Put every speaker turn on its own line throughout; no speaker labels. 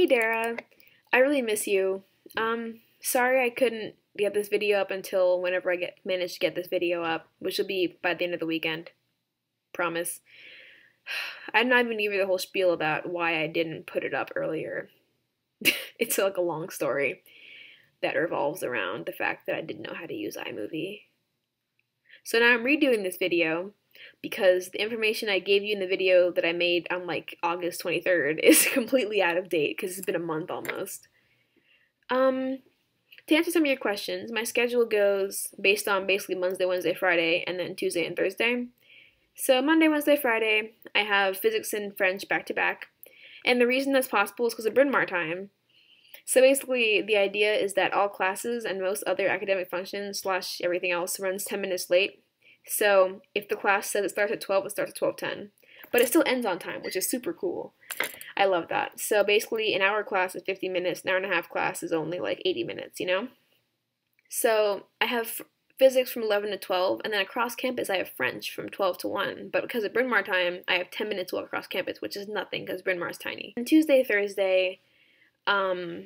Hey Dara, I really miss you. Sorry I couldn't get this video up until whenever manage to get this video up, which will be by the end of the weekend. Promise. I'm not even give you the whole spiel about why I didn't put it up earlier. It's like a long story that revolves around the fact that I didn't know how to use iMovie. So now I'm redoing this video because the information I gave you in the video that I made on like August 23rd is completely out of date because it's been a month almost. To answer some of your questions, my schedule goes based on basically Monday, Wednesday, Friday, and then Tuesday and Thursday. So Monday, Wednesday, Friday, I have physics and French back to back. And the reason that's possible is because of Bryn Mawr time. So basically, the idea is that all classes and most other academic functions / everything else runs 10 minutes late. So if the class says it starts at 12, it starts at 12:10. But it still ends on time, which is super cool. I love that. So basically, an hour class is 50 minutes, an hour and a half class is only like 80 minutes, you know? So I have physics from 11 to 12, and then across campus I have French from 12 to 1. But because of Bryn Mawr time, I have 10 minutes to walk across campus, which is nothing because Bryn Mawr is tiny. And Tuesday, Thursday, I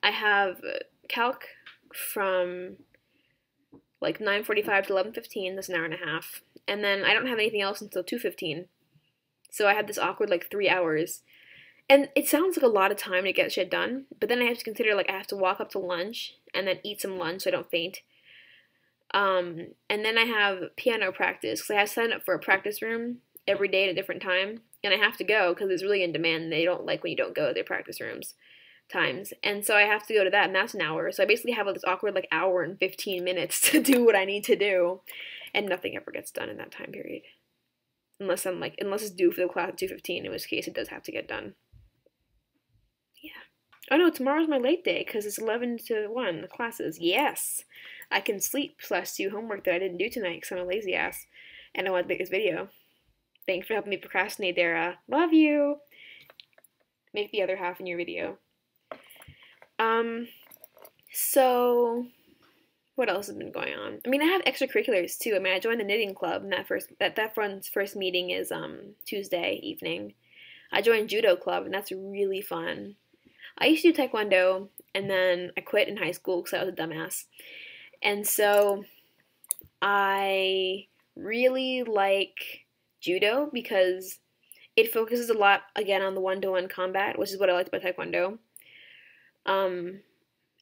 have calc from like 9:45 to 11:15, that's an hour and a half. And then I don't have anything else until 2:15. So I had this awkward like 3 hours. And it sounds like a lot of time to get shit done, but then I have to consider like I have to walk up to lunch and then eat some lunch so I don't faint. And then I have piano practice because I have to sign up for a practice room every day at a different time. And I have to go because it's really in demand. They don't like when you don't go to their practice rooms times. And so I have to go to that, and that's an hour. So I basically have this awkward like hour and 15 minutes to do what I need to do. And nothing ever gets done in that time period. Unless it's due for the class at 2:15, in which case it does have to get done. Yeah. Oh no, tomorrow's my late day because it's 11 to 1, the classes. Yes! I can sleep / do homework that I didn't do tonight because I'm a lazy ass. And I want to make this video. Thanks for helping me procrastinate, Dara. Love you! Make the other half in your video. So what else has been going on? I mean, I have extracurriculars too. I mean, I joined the knitting club, and that friend's first meeting is Tuesday evening. I joined judo club, and that's really fun. I used to do taekwondo, and then I quit in high school because I was a dumbass. And so I really like judo because it focuses a lot, again, on the one-to-one combat, which is what I liked about taekwondo.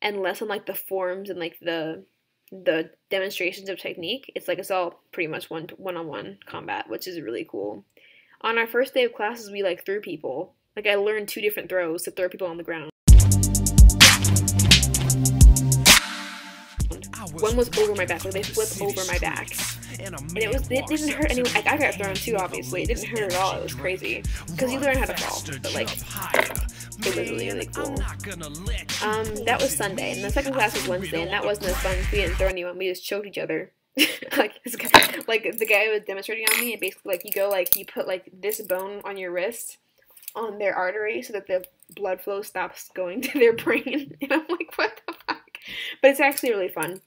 And less on like the forms and like the demonstrations of technique. It's like it's all pretty much one-on-one combat, which is really cool. On our first day of classes, we like threw people. Like I learned 2 different throws to throw people on the ground. One was over my back, like they flipped over my back. And it didn't hurt anyone. Like I got thrown too, obviously. It didn't hurt at all. It was crazy. Because you learn how to fall. But like, it was really, really cool. That was Sunday, and the second class was Wednesday, and that wasn't as fun. We didn't throw anyone. We just choked each other. Like the guy who was demonstrating on me, and basically like you put like this bone on your wrist on their artery so that the blood flow stops going to their brain. And I'm like, what the fuck? But it's actually really fun.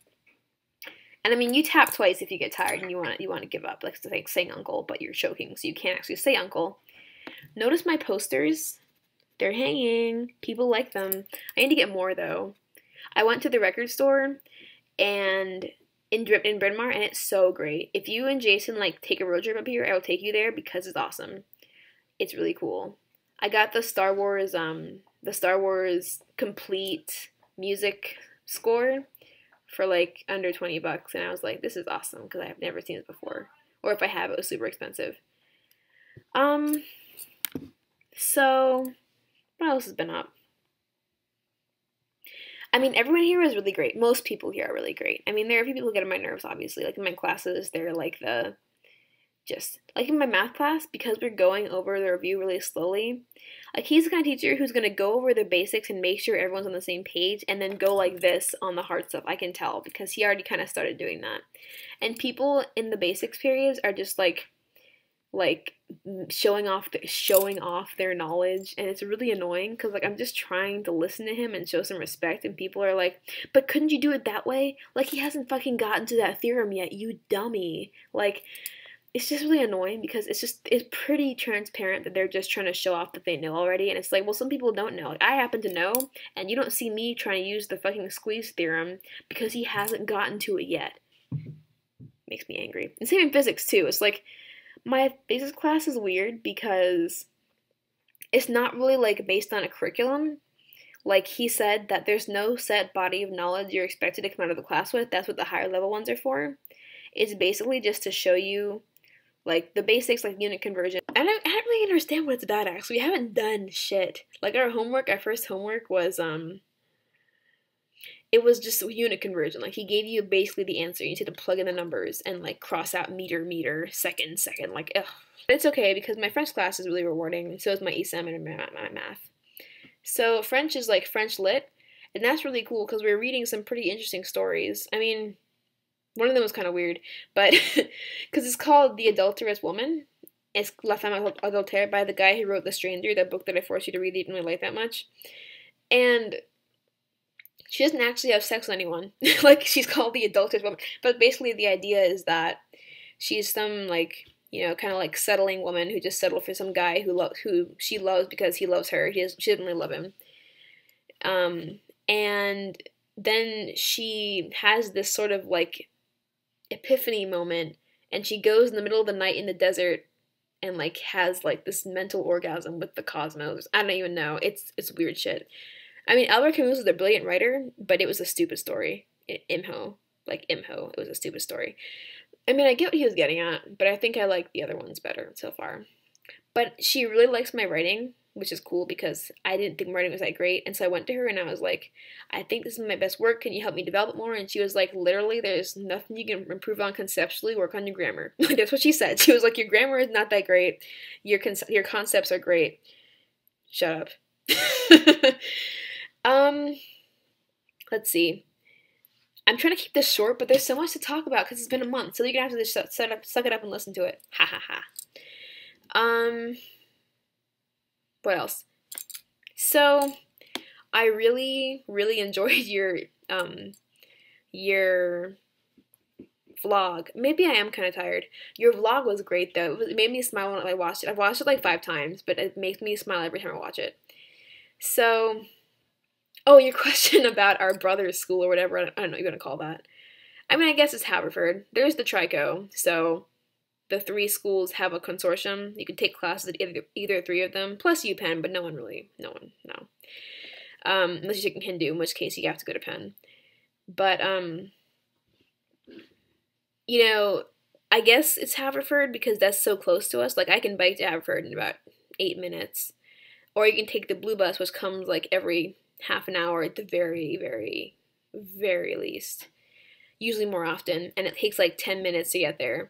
And I mean, you tap twice if you get tired and you want to give up, like saying uncle, but you're choking, so you can't actually say uncle. Notice my posters. They're hanging. People like them. I need to get more, though. I went to the record store and in Bryn Mawr, and it's so great. If you and Jason, like, take a road trip up here, I will take you there because it's awesome. It's really cool. I got the Star Wars complete music score for, like, under $20, and I was like, this is awesome because I have never seen it before. Or if I have, it was super expensive. So what else has been up? I mean, everyone here is really great. Most people here are really great. I mean, there are a few people who get on my nerves, obviously. Like, in my classes, they're like like in my math class, because we're going over the review really slowly, like, he's the kind of teacher who's going to go over the basics and make sure everyone's on the same page, and then go like this on the hard stuff. I can tell, because he already kind of started doing that. And people in the basics periods are just like showing off their knowledge, and it's really annoying because like I'm just trying to listen to him and show some respect, and people are like, but couldn't you do it that way? Like, he hasn't fucking gotten to that theorem yet, you dummy. Like, it's just really annoying because it's pretty transparent that they're just trying to show off that they know already, and it's like, well, some people don't know. Like, I happen to know, and you don't see me trying to use the fucking squeeze theorem because he hasn't gotten to it yet. Makes me angry. And same in physics too. It's like my physics class is weird because it's not really like based on a curriculum. Like he said that there's no set body of knowledge you're expected to come out of the class with. That's what the higher level ones are for. It's basically just to show you like the basics, like unit conversion. I don't really understand what it's about actually. We haven't done shit. Like our first homework was it was just unit conversion. Like he gave you basically the answer. You just had to plug in the numbers and like cross out meter, second, like ugh. But it's okay because my French class is really rewarding, and so is my ESM and my math. So French is like French lit, and that's really cool because we're reading some pretty interesting stories. I mean, one of them was kind of weird, but because it's called The Adulterous Woman. It's La Femme Adultère by the guy who wrote The Stranger, that book that I forced you to read that you didn't really like that much. And she doesn't actually have sex with anyone. Like, she's called The Adulterous Woman. But basically the idea is that she's some, like, you know, kind of like settling woman who just settled for some guy who she loves because he loves her. She doesn't really love him. And then she has this sort of, like, epiphany moment, and she goes in the middle of the night in the desert and like has like this mental orgasm with the cosmos. I don't even know. It's weird shit. I mean, Albert Camus was a brilliant writer, but it was a stupid story. Imho. It was a stupid story. I mean, I get what he was getting at, but I think I like the other ones better so far. But she really likes my writing, which is cool because I didn't think my writing was that great. And so I went to her and I was like, I think this is my best work. Can you help me develop it more? And she was like, literally, there's nothing you can improve on conceptually. Work on your grammar. That's what she said. She was like, your grammar is not that great. Your concepts are great. Shut up. Let's see. I'm trying to keep this short, but there's so much to talk about because it's been a month. So you're going to have to just suck it up and listen to it. Ha ha ha. What else? So, I really, really enjoyed your vlog. Maybe I am kind of tired. Your vlog was great though. It made me smile when I watched it. I've watched it like 5 times, but it makes me smile every time I watch it. So, oh, your question about our brother's school or whatever, I don't know what you're gonna call that. I mean, I guess it's Haverford. There's the Trico, so the 3 schools have a consortium. You can take classes at either 3 of them, plus UPenn, but no. Unless you're taking Hindu, in which case you have to go to Penn. But, you know, I guess it's Haverford because that's so close to us. Like, I can bike to Haverford in about 8 minutes. Or you can take the blue bus, which comes, like, every half an hour at the very, very, very least. Usually more often, and it takes, like, 10 minutes to get there.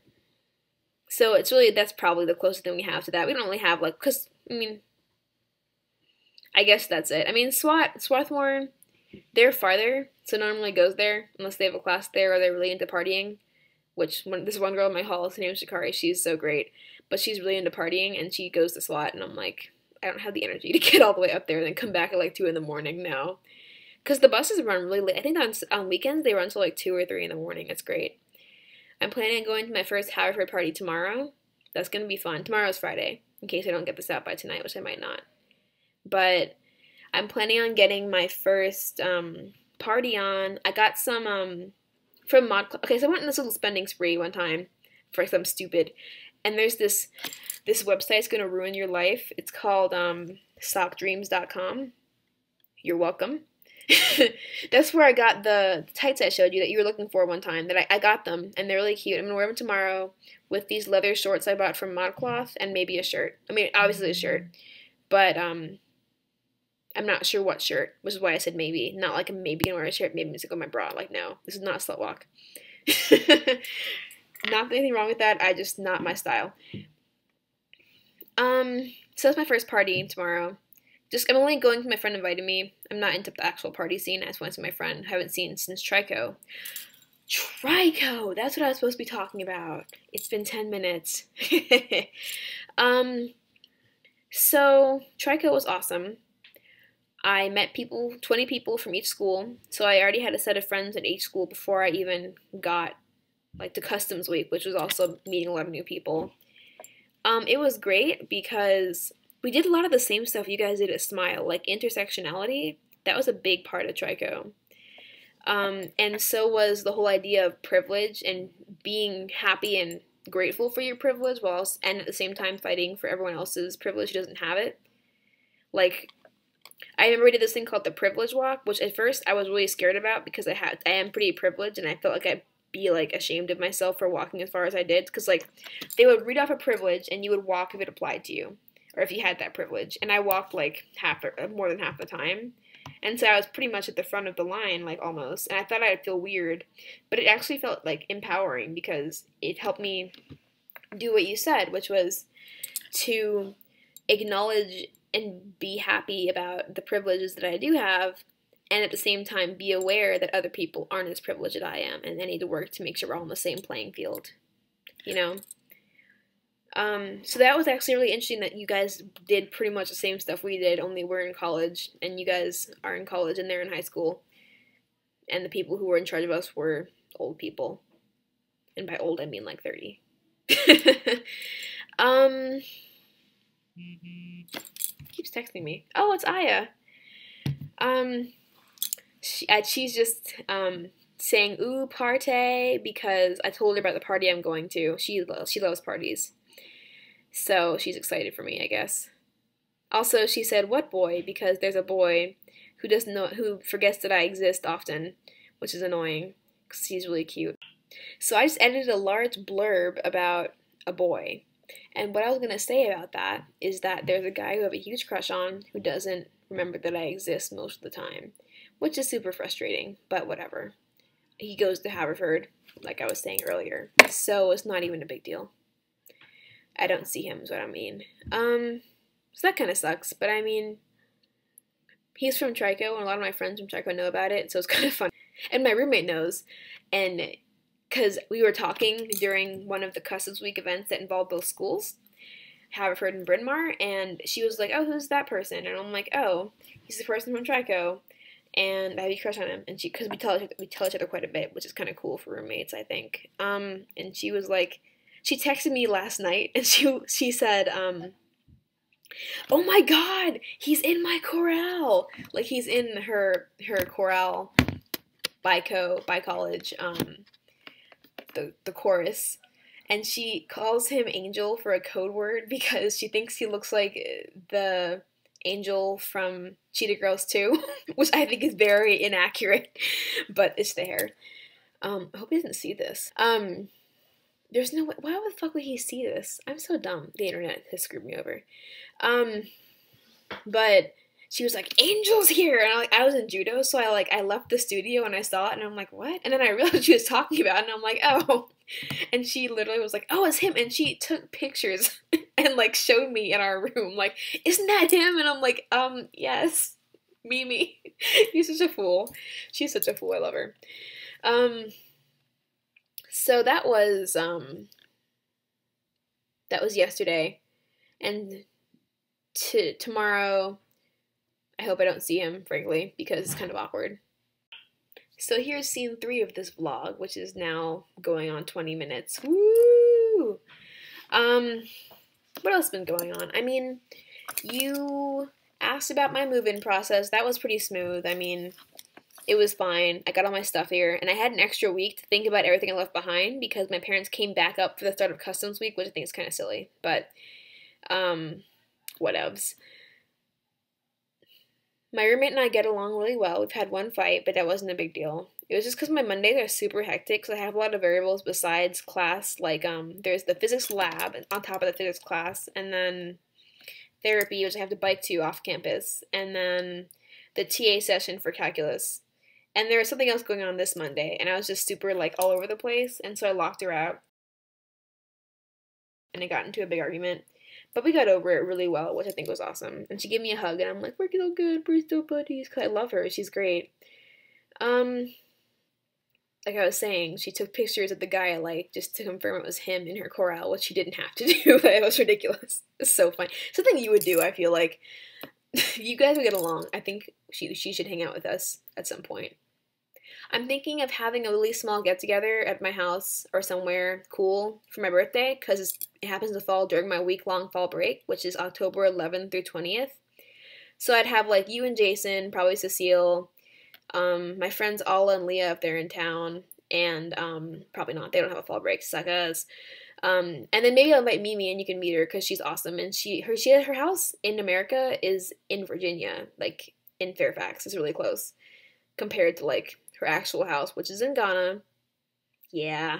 So it's really, that's probably the closest thing we have to that. We don't really have, like, because, I mean, I guess that's it. I mean, Swarthmore, they're farther, so no one really goes there unless they have a class there or they're really into partying, this one girl in my hall, her name is Shikari, she's so great, but she's really into partying, and she goes to SWAT, and I'm like, I don't have the energy to get all the way up there and then come back at, like, 2 in the morning, no. Because the buses run really late. I think on weekends they run until, like, 2 or 3 in the morning. It's great. I'm planning on going to my first Haverford party tomorrow. That's going to be fun. Tomorrow's Friday, in case I don't get this out by tonight, which I might not. But I'm planning on getting my first party on. I got some from Mod Club. Okay, so I went on this little spending spree one time for something stupid. And there's this website's going to ruin your life. It's called sockdreams.com. You're welcome. That's where I got the tights I showed you that you were looking for one time. That I got them, and they're really cute. I'm gonna wear them tomorrow with these leather shorts I bought from ModCloth and maybe a shirt. I mean, obviously a shirt, but I'm not sure what shirt, which is why I said maybe. Not like I'm maybe gonna wear a shirt, maybe I'm just gonna go my bra. Like, no, this is not a slut walk. Not anything wrong with that. I just not my style. So that's my first party tomorrow. I'm only going because my friend invited me. I'm not into the actual party scene. I just went to my friend. I haven't seen since Trico. Trico! That's what I was supposed to be talking about. It's been 10 minutes. So, Trico was awesome. I met 20 people from each school. So I already had a set of friends at each school before I even got like to Customs Week, which was also meeting a lot of new people. It was great because we did a lot of the same stuff you guys did at Smile, like intersectionality. That was a big part of Trico. And so was the whole idea of privilege and being happy and grateful for your privilege and at the same time fighting for everyone else's privilege who doesn't have it. Like, I remember we did this thing called the privilege walk, which at first I was really scared about because I am pretty privileged and I felt like I'd be like ashamed of myself for walking as far as I did, because like they would read off a privilege and you would walk if it applied to you or if you had that privilege, and I walked like more than half the time, and so I was pretty much at the front of the line, like almost, and I thought I'd feel weird, but it actually felt like empowering because it helped me do what you said, which was to acknowledge and be happy about the privileges that I do have, and at the same time be aware that other people aren't as privileged as I am, and I need to work to make sure we're all on the same playing field, you know? So that was actually really interesting that you guys did pretty much the same stuff we did, only we're in college, and you guys are in college and they're in high school, and the people who were in charge of us were old people, and by old I mean like 30. Keeps texting me. Oh, it's Aya. She's just saying "ooh party" because I told her about the party I'm going to. She loves parties, so she's excited for me, I guess. Also, she said "what boy" because there's a boy who forgets that I exist often, which is annoying because he's really cute. So I just edited a large blurb about a boy, and what I was gonna say about that is that there's a guy who I have a huge crush on who doesn't remember that I exist most of the time, which is super frustrating, but whatever. He goes to Haverford, like I was saying earlier, so it's not even a big deal. I don't see him is what I mean. So that kind of sucks, but I mean, he's from Trico, and a lot of my friends from Trico know about it, so it's kind of fun. And my roommate knows, and because we were talking during one of the Customs Week events that involved both schools, Haverford and Bryn Mawr, and she was like, "Oh, who's that person?" And I'm like, "Oh, he's the person from Trico, and I have a crush on him." And because we tell each other quite a bit, which is kind of cool for roommates, I think. And she was like, she texted me last night, and she said, "Oh my God, he's in my chorale!" Like he's in her chorale by college, the chorus. And she calls him Angel for a code word because she thinks he looks like the Angel from Cheetah Girls 2, which I think is very inaccurate, but it's the hair. I hope he doesn't see this. There's no way, why the fuck would he see this? I'm so dumb. The internet has screwed me over. But she was like, "Angel's here!" And I was in judo, so I left the studio and I saw it, and I'm like, "What?" And then I realized what she was talking about, and I'm like, "Oh." And she literally was like, "Oh, it's him." And she took pictures and like showed me in our room, like, "Isn't that him?" And I'm like, yes, Mimi. He's such a fool. She's such a fool. I love her. So that was yesterday, and tomorrow, I hope I don't see him, frankly, because it's kind of awkward. So here's scene 3 of this vlog, which is now going on 20 minutes. Woo! What else has been going on? I mean, you asked about my move-in process. That was pretty smooth. I mean, it was fine. I got all my stuff here, and I had an extra week to think about everything I left behind because my parents came back up for the start of Customs Week, which I think is kind of silly, but whatevs. My roommate and I get along really well. We've had one fight, but that wasn't a big deal. It was just because my Mondays are super hectic, because I have a lot of variables besides class. Like, there's the physics lab on top of the physics class, and then therapy, which I have to bike to off campus, and then the TA session for calculus. And there was something else going on this Monday, and I was just super, like, all over the place, and so I locked her out, and I got into a big argument. But we got over it really well, which I think was awesome. And she gave me a hug, and I'm like, "We're so good, we're still buddies," because I love her. She's great. Like I was saying, she took pictures of the guy I liked just to confirm it was him in her chorale, which she didn't have to do. It was ridiculous. It's so funny. Something you would do, I feel like. You guys would get along. I think she should hang out with us at some point. I'm thinking of having a really small get-together at my house or somewhere cool for my birthday because it happens to fall during my week-long fall break, which is October 11th through 20th. So I'd have like you and Jason, probably Cecile, my friends Alla and Leah if they're in town, and probably not. They don't have a fall break, suckers. And then maybe I'll invite Mimi and you can meet her because she's awesome. And her house in America is in Virginia, like in Fairfax. It's really close compared to like her actual house, which is in Ghana. Yeah.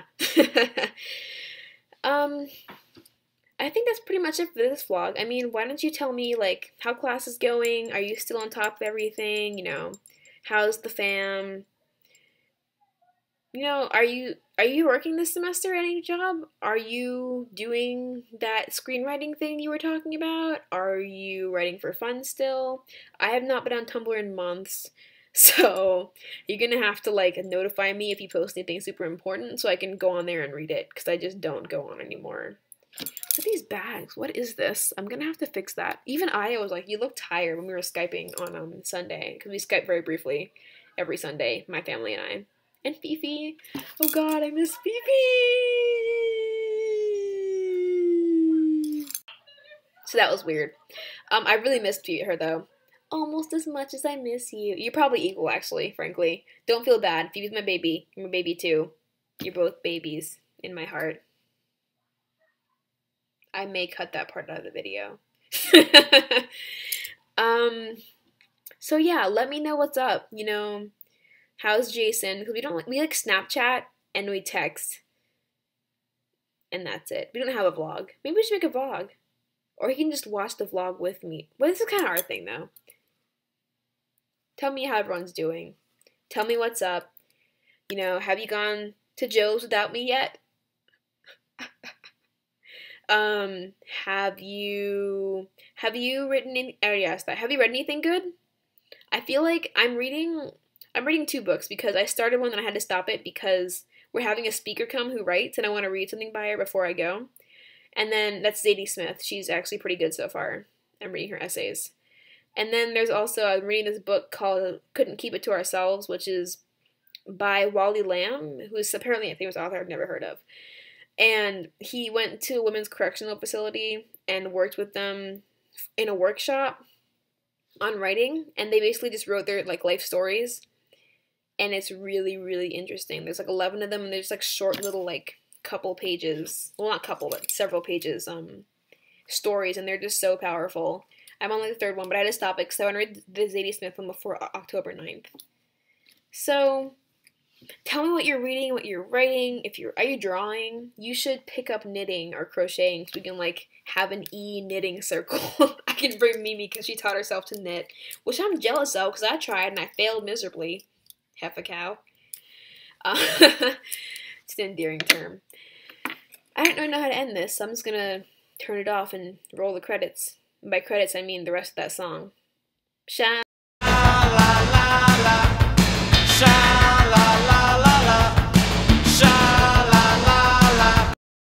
I think that's pretty much it for this vlog. I mean, why don't you tell me, like, how class is going? Are you still on top of everything? You know, how's the fam? You know, are you working this semester at any job? Are you doing that screenwriting thing you were talking about? Are you writing for fun still? I have not been on Tumblr in months, so you're gonna have to, like, notify me if you post anything super important so I can go on there and read it, because I just don't go on anymore. Look at these bags. What is this? I'm gonna have to fix that. Even I was like, you look tired when we were Skyping on Sunday, because we Skype very briefly every Sunday, my family and I. And Fifi. Oh god, I miss Fifi! So that was weird. I really missed her though. Almost as much as I miss you. You're probably equal, actually, frankly. Don't feel bad. Phoebe's my baby. You're my baby too. You're both babies in my heart. I may cut that part out of the video. So yeah, let me know what's up. You know, how's Jason? Because we like Snapchat and we text, and that's it. We don't have a vlog. Maybe we should make a vlog, or he can just watch the vlog with me. But this is kind of our thing, though. Tell me how everyone's doing. Tell me what's up. You know, have you gone to Joe's without me yet? Have you written any, I already asked that. Have you read anything good? I feel like I'm reading 2 books because I started one and I had to stop it because we're having a speaker come who writes and I want to read something by her before I go. And then that's Zadie Smith. She's actually pretty good so far. I'm reading her essays. And then there's also, I'm reading this book called Couldn't Keep It to Ourselves, which is by Wally Lamb, who's apparently a famous author I've never heard of. And he went to a women's correctional facility and worked with them in a workshop on writing, and they basically just wrote their like life stories, and it's really, really interesting. There's like 11 of them, and there's like short little like couple pages, well not couple, but several pages stories, and they're just so powerful. I'm on like the 3rd one, but I had to stop it because I want to read the Zadie Smith one before October 9th. So tell me what you're reading, what you're writing. Are you drawing? You should pick up knitting or crocheting so we can like have an knitting circle. I can bring Mimi because she taught herself to knit, which I'm jealous of because I tried and I failed miserably. Heifer cow. It's an endearing term. I don't really know how to end this, so I'm just gonna turn it off and roll the credits. And by credits, I mean the rest of that song. Sha la la la.